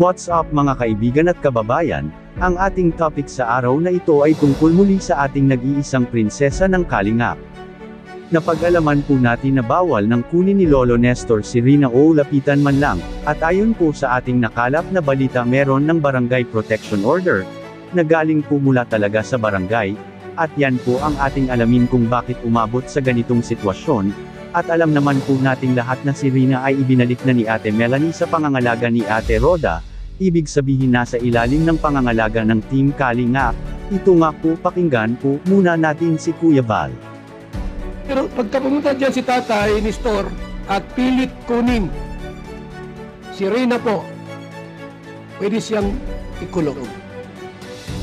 What's up mga kaibigan at kababayan? Ang ating topic sa araw na ito ay tungkol muli sa ating nag-iisang prinsesa ng Kalingap. Napag-alaman po natin na bawal nang kunin ni Lolo Nestor si Rina o lapitan man lang, at ayon po sa ating nakalap na balita meron ng Barangay Protection Order, na galing po mula talaga sa barangay, at yan po ang ating alamin kung bakit umabot sa ganitong sitwasyon, at alam naman po nating lahat na si Rina ay ibinalik na ni Ate Melanie sa pangangalaga ni Ate Roda. Ibig sabihin nasa ilalim ng pangangalaga ng Team Kalingap. Ito nga po, pakinggan po muna natin si Kuya Val. Pero pagka pumunta dyan si Tatay Nestor at pilit kunin si Rina po, pwede siyang ikulong.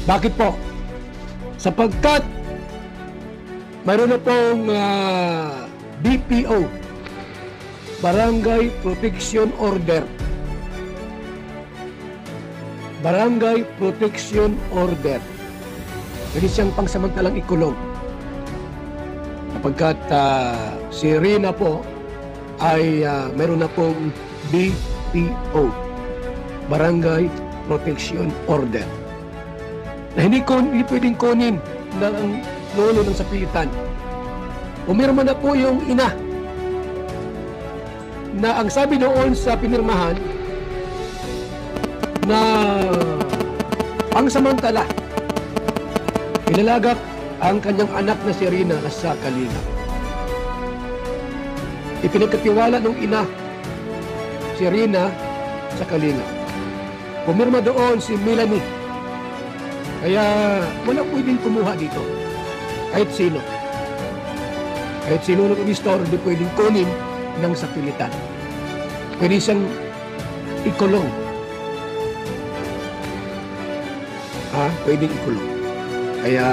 Bakit po? Sapagkat mayroon na pong BPO, Barangay Protection Order. Barangay Protection Order. Pwede siyang pangsamantalang ikulong. Kapagkat si Rina po ay meron na pong BPO, Barangay Protection Order. Na hindi pwedeng kunin ng lolo ng sapilitan. Pumirma na po yung ina na ang sabi noon sa pinirmahan na pangsamantala ilalagak ang kanyang anak na si Rina sa Kalingap. Ipinagkatiwala ng ina si Rina sa Kalingap. Pumirma doon si Melanie. Kaya wala pwedeng kumuha dito. Kahit sino. Kahit sino ng investor, hindi pwedeng kunin ng sapilitan. Pwede siyang ikulong. Pwedeng ikulong. Kaya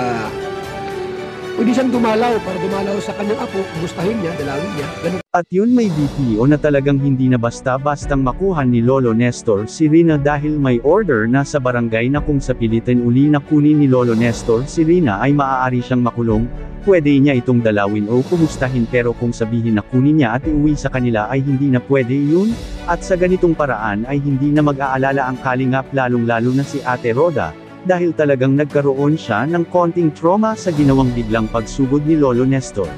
pwede siyang dumalaw para dumalaw sa kanyang apo, gustahin niya, dalawin niya. Ganun. At yun, may BPO na talagang hindi na basta-bastang makuha ni Lolo Nestor si Rina dahil may order na sa barangay na kung sapilitan uli na kunin ni Lolo Nestor si Rina ay maaari siyang makulong. Pwede niya itong dalawin o kumustahin, pero kung sabihin na kunin niya at iuwi sa kanila ay hindi na pwede yun, at sa ganitong paraan ay hindi na mag-aalala ang Kalingap, lalong-lalo na si Ate Roda, dahil talagang nagkaroon siya ng konting trauma sa ginawang biglang pagsugod ni Lolo Nestor.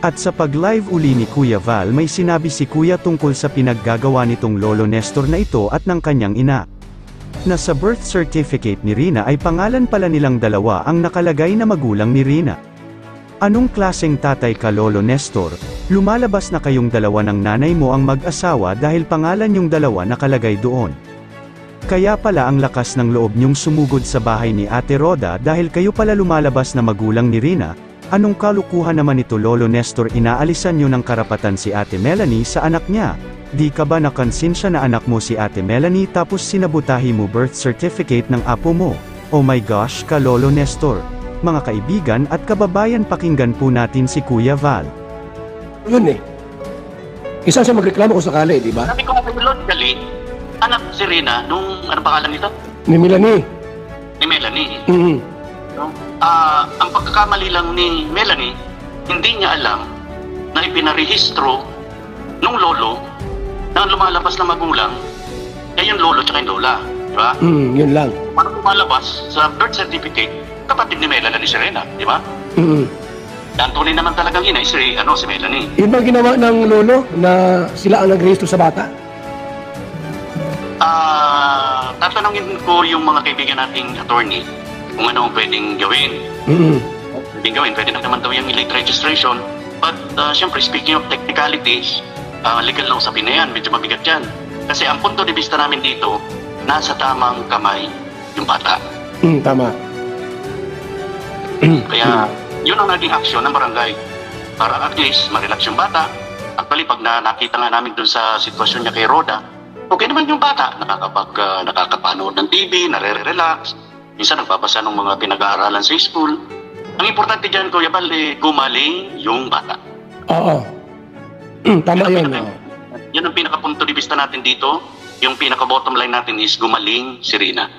At sa pag-live uli ni Kuya Val, may sinabi si Kuya tungkol sa pinaggagawa nitong Lolo Nestor na ito at ng kanyang ina. Na sa birth certificate ni Rina ay pangalan pala nilang dalawa ang nakalagay na magulang ni Rina. Anong klaseng tatay ka, Lolo Nestor? Lumalabas na kayong dalawa ng nanay mo ang mag-asawa dahil pangalan yung dalawa nakalagay doon. Kaya pala ang lakas ng loob niyong sumugod sa bahay ni Ate Roda dahil kayo pala lumalabas na magulang ni Rina. Anong kalukuhan naman ito, Lolo Nestor? Inaalisan niyo ng karapatan si Ate Melanie sa anak niya. Di ka ba nakonsensya na anak mo si Ate Melanie tapos sinabutahi mo birth certificate ng apo mo? Oh my gosh ka, Lolo Nestor. Mga kaibigan at kababayan, pakinggan po natin si Kuya Val. Yun isa siya magreklamo kung sakali, di ba? Sabi ko logically, anak si Rina, nung ano pangalan nito? Ni Melanie. Ni Melanie. Mm-hmm. No? Ang pagkakamali lang ni Melanie, hindi niya alam na ipinarehistro nung lolo na lumalabas na magulang ay yung lolo tsaka yung lola. Di ba? Yun lang. Parang lumalabas sa birth certificate, kapatid ni Melanie ni si Rina, di ba? Ang tunay naman talagang ina si Melanie. Yun ba ginawa ng lolo na sila ang nag-rehistro sa bata? Tatanungin ko yung mga kaibigan nating attorney kung ano ang pwedeng gawin. Pwede na naman daw yung late registration. But syempre, speaking of technicalities, legal na usapin na yan, medyo mabigat yan. Kasi ang punto de vista namin dito, nasa tamang kamay yung bata. Tama. Kaya yun ang naging aksyon ng barangay para at least ma-relax yung bata. Actually, pag nakita nga namin dun sa sitwasyon niya kay Roda, okay naman yung bata, nakakapanood ng TV, nare-relax, minsan nagbabasa ng mga pinag-aaralan sa school. Ang importante dyan, Kuya Bal, gumaling yung bata. Oo. Tama yun. Yan ang pinaka-punto de vista natin dito. Yung pinaka-bottom line natin is gumaling si Rina.